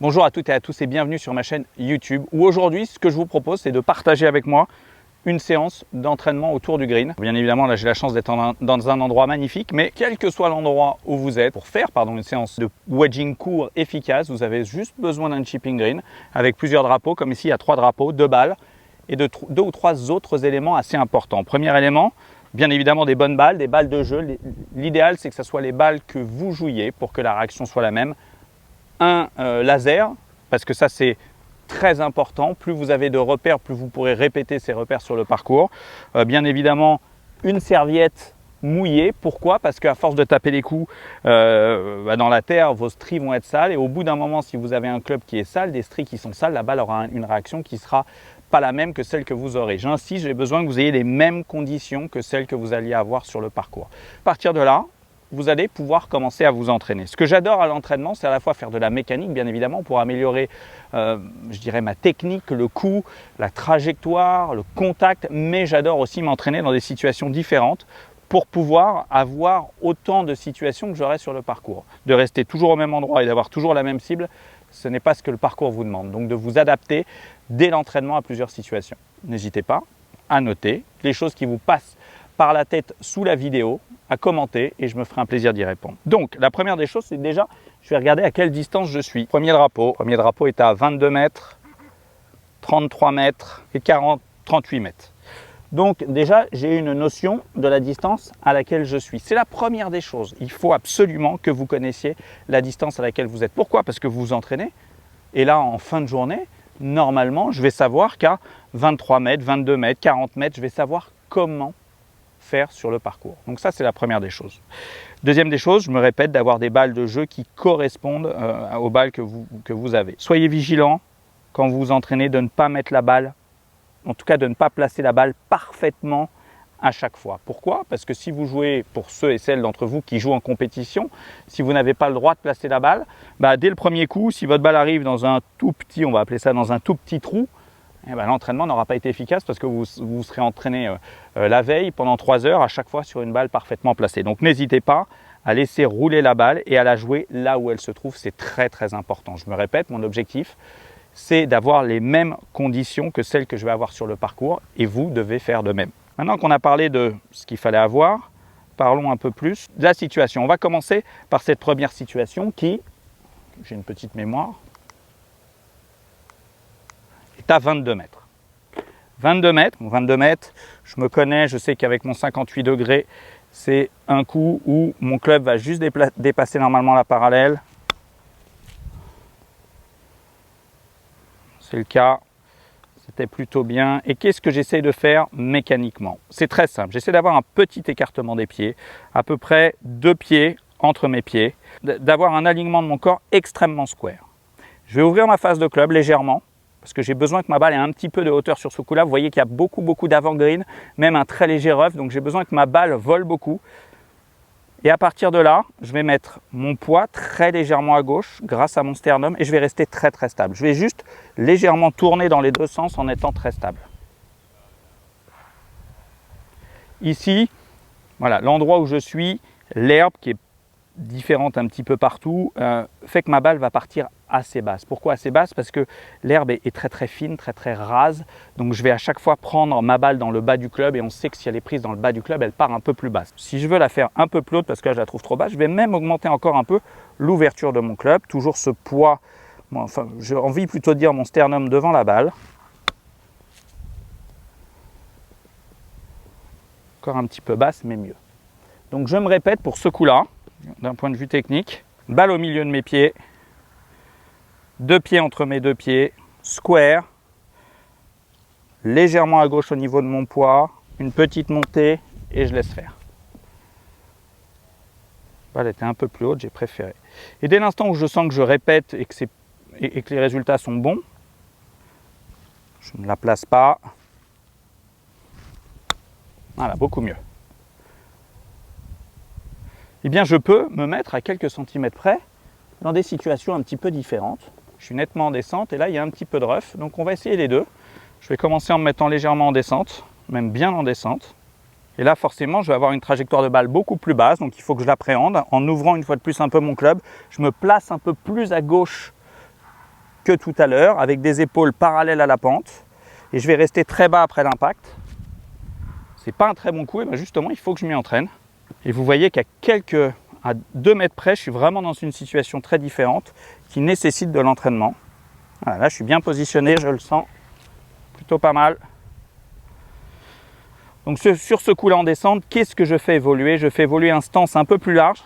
Bonjour à toutes et à tous et bienvenue sur ma chaîne YouTube où aujourd'hui ce que je vous propose c'est de partager avec moi une séance d'entraînement autour du green. Bien évidemment là j'ai la chance d'être dans un endroit magnifique, mais quel que soit l'endroit où vous êtes, pour faire une séance de wedging court efficace, vous avez juste besoin d'un chipping green avec plusieurs drapeaux, comme ici il y a 3 drapeaux, 2 balles et 2 ou 3 autres éléments assez importants. Premier élément, bien évidemment des bonnes balles, des balles de jeu. L'idéal c'est que ce soit les balles que vous jouiez pour que la réaction soit la même. Un laser, parce que ça c'est très important, plus vous avez de repères, plus vous pourrez répéter ces repères sur le parcours. Bien évidemment une serviette mouillée, pourquoi? Parce qu'à force de taper les coups dans la terre, vos stries vont être sales et au bout d'un moment, si vous avez un club qui est sale, des stries qui sont sales, la balle aura une réaction qui sera pas la même que celle que vous aurez. J'insiste, j'ai besoin que vous ayez les mêmes conditions que celles que vous alliez avoir sur le parcours. À partir de là, vous allez pouvoir commencer à vous entraîner. Ce que j'adore à l'entraînement, c'est à la fois faire de la mécanique, bien évidemment, pour améliorer, je dirais, ma technique, le coup, la trajectoire, le contact, mais j'adore aussi m'entraîner dans des situations différentes pour pouvoir avoir autant de situations que j'aurai sur le parcours. De rester toujours au même endroit et d'avoir toujours la même cible, ce n'est pas ce que le parcours vous demande. Donc de vous adapter dès l'entraînement à plusieurs situations. N'hésitez pas à noter les choses qui vous passent par la tête sous la vidéo, à commenter et je me ferai un plaisir d'y répondre. Donc la première des choses, c'est déjà, je vais regarder à quelle distance je suis. Premier drapeau est à 22 mètres, 33 mètres et 38 mètres. Donc déjà, j'ai une notion de la distance à laquelle je suis. C'est la première des choses. Il faut absolument que vous connaissiez la distance à laquelle vous êtes. Pourquoi? Parce que vous vous entraînez et là, en fin de journée, normalement, je vais savoir qu'à 23 mètres, 22 mètres, 40 mètres, je vais savoir comment faire sur le parcours. Donc ça, c'est la première des choses. Deuxième des choses, je me répète, d'avoir des balles de jeu qui correspondent aux balles que vous avez. Soyez vigilants quand vous vous entraînez de ne pas mettre la balle, en tout cas de ne pas placer la balle parfaitement à chaque fois. Pourquoi? Parce que si vous jouez, pour ceux et celles d'entre vous qui jouent en compétition, si vous n'avez pas le droit de placer la balle, dès le premier coup, si votre balle arrive dans un tout petit, on va appeler ça dans un tout petit trou, l'entraînement n'aura pas été efficace parce que vous serez entraîné la veille pendant 3 heures à chaque fois sur une balle parfaitement placée. Donc n'hésitez pas à laisser rouler la balle et à la jouer là où elle se trouve. C'est très très important. Je me répète, mon objectif, c'est d'avoir les mêmes conditions que celles que je vais avoir sur le parcours et vous devez faire de même. Maintenant qu'on a parlé de ce qu'il fallait avoir, parlons un peu plus de la situation. On va commencer par cette première situation qui, j'ai une petite mémoire, est à 22 mètres. 22 mètres, je me connais, je sais qu'avec mon 58 degrés, c'est un coup où mon club va juste dépasser normalement la parallèle. C'est le cas, c'était plutôt bien. Et qu'est-ce que j'essaie de faire mécaniquement? C'est très simple, j'essaie d'avoir un petit écartement des pieds, à peu près 2 pieds entre mes pieds, d'avoir un alignement de mon corps extrêmement square. Je vais ouvrir ma face de club légèrement, parce que j'ai besoin que ma balle ait un petit peu de hauteur sur ce coup-là. Vous voyez qu'il y a beaucoup d'avant-green, même un très léger rough, donc j'ai besoin que ma balle vole beaucoup. Et à partir de là, je vais mettre mon poids très légèrement à gauche grâce à mon sternum et je vais rester très très stable. Je vais juste légèrement tourner dans les deux sens en étant très stable. Ici, voilà, l'endroit où je suis, l'herbe qui est différente un petit peu partout, fait que ma balle va partir assez basse. Pourquoi assez basse? Parce que l'herbe est très très fine, très très rase. Donc je vais à chaque fois prendre ma balle dans le bas du club et on sait que si elle est prise dans le bas du club, elle part un peu plus basse. Si je veux la faire un peu plus haute parce que là, je la trouve trop basse, je vais même augmenter encore un peu l'ouverture de mon club. Toujours ce poids, j'ai envie plutôt de dire mon sternum devant la balle. Encore un petit peu basse, mais mieux. Donc je me répète pour ce coup-là, d'un point de vue technique, balle au milieu de mes pieds, 2 pieds entre mes 2 pieds, square, légèrement à gauche au niveau de mon poids, une petite montée et je laisse faire. La balle était un peu plus haute, j'ai préféré. Et dès l'instant où je sens que je répète et que les résultats sont bons, je ne la place pas. Voilà, beaucoup mieux. Eh bien, je peux me mettre à quelques centimètres près dans des situations un petit peu différentes. Je suis nettement en descente et là, il y a un petit peu de rough. Donc, on va essayer les deux. Je vais commencer en me mettant légèrement en descente, même bien en descente. Et là, forcément, je vais avoir une trajectoire de balle beaucoup plus basse. Donc, il faut que je l'appréhende. En ouvrant une fois de plus un peu mon club, je me place un peu plus à gauche que tout à l'heure, avec des épaules parallèles à la pente. Et je vais rester très bas après l'impact. C'est pas un très bon coup, et bien justement, il faut que je m'y entraîne. Et vous voyez qu'à à 2 mètres près, je suis vraiment dans une situation très différente qui nécessite de l'entraînement. Voilà, là, je suis bien positionné, je le sens plutôt pas mal. Donc sur ce coup-là en descente, qu'est-ce que je fais évoluer? Je fais évoluer un stance un peu plus large,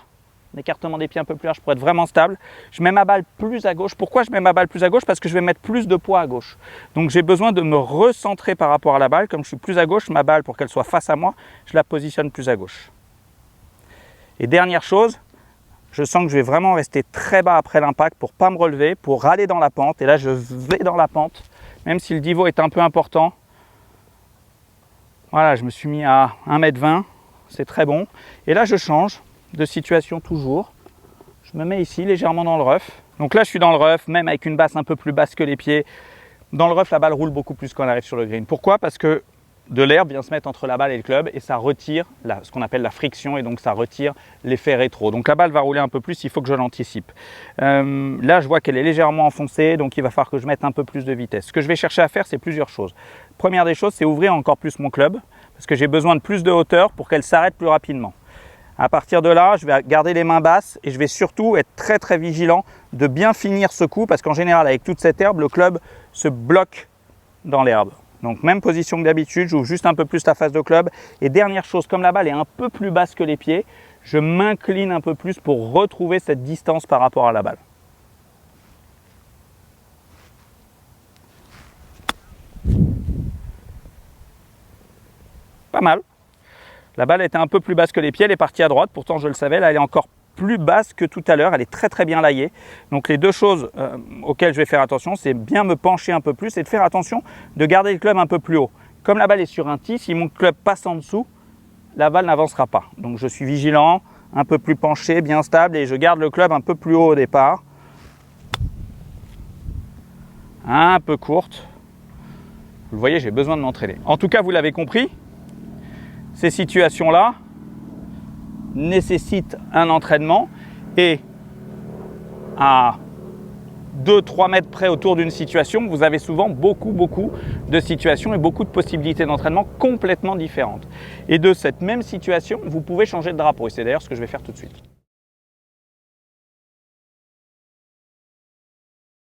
un écartement des pieds un peu plus large pour être vraiment stable. Je mets ma balle plus à gauche. Pourquoi je mets ma balle plus à gauche? Parce que je vais mettre plus de poids à gauche. Donc j'ai besoin de me recentrer par rapport à la balle. Comme je suis plus à gauche, ma balle, pour qu'elle soit face à moi, je la positionne plus à gauche. Et dernière chose, je sens que je vais vraiment rester très bas après l'impact pour ne pas me relever, pour aller dans la pente. Et là, je vais dans la pente, même si le niveau est un peu important. Voilà, je me suis mis à 1,20 m, c'est très bon. Et là, je change de situation toujours. Je me mets ici, légèrement dans le rough. Donc là, je suis dans le rough, même avec une basse un peu plus basse que les pieds. Dans le rough, la balle roule beaucoup plus quand on arrive sur le green. Pourquoi? Parce que de l'herbe vient se mettre entre la balle et le club et ça retire ce qu'on appelle la friction et donc ça retire l'effet rétro. Donc la balle va rouler un peu plus, il faut que je l'anticipe. Là, je vois qu'elle est légèrement enfoncée, donc il va falloir que je mette un peu plus de vitesse. Ce que je vais chercher à faire, c'est plusieurs choses. Première des choses, c'est ouvrir encore plus mon club parce que j'ai besoin de plus de hauteur pour qu'elle s'arrête plus rapidement. À partir de là, je vais garder les mains basses et je vais surtout être très très vigilant de bien finir ce coup parce qu'en général, avec toute cette herbe, le club se bloque dans l'herbe. Donc même position que d'habitude, j'ouvre juste un peu plus la face de club. Et dernière chose, comme la balle est un peu plus basse que les pieds, je m'incline un peu plus pour retrouver cette distance par rapport à la balle. Pas mal. La balle était un peu plus basse que les pieds, elle est partie à droite, pourtant je le savais, là elle est encore plus basse que tout à l'heure, elle est très très bien laillée. Donc les deux choses auxquelles je vais faire attention, c'est bien me pencher un peu plus et de faire attention de garder le club un peu plus haut. Comme la balle est sur un tee, si mon club passe en dessous, la balle n'avancera pas. Donc je suis vigilant, un peu plus penché, bien stable et je garde le club un peu plus haut au départ. Un peu courte. Vous le voyez, j'ai besoin de m'entraîner. En tout cas, vous l'avez compris, ces situations-là nécessitent un entraînement et à 2-3 mètres près autour d'une situation, vous avez souvent beaucoup de situations et beaucoup de possibilités d'entraînement complètement différentes. Et de cette même situation, vous pouvez changer de drapeau et c'est d'ailleurs ce que je vais faire tout de suite.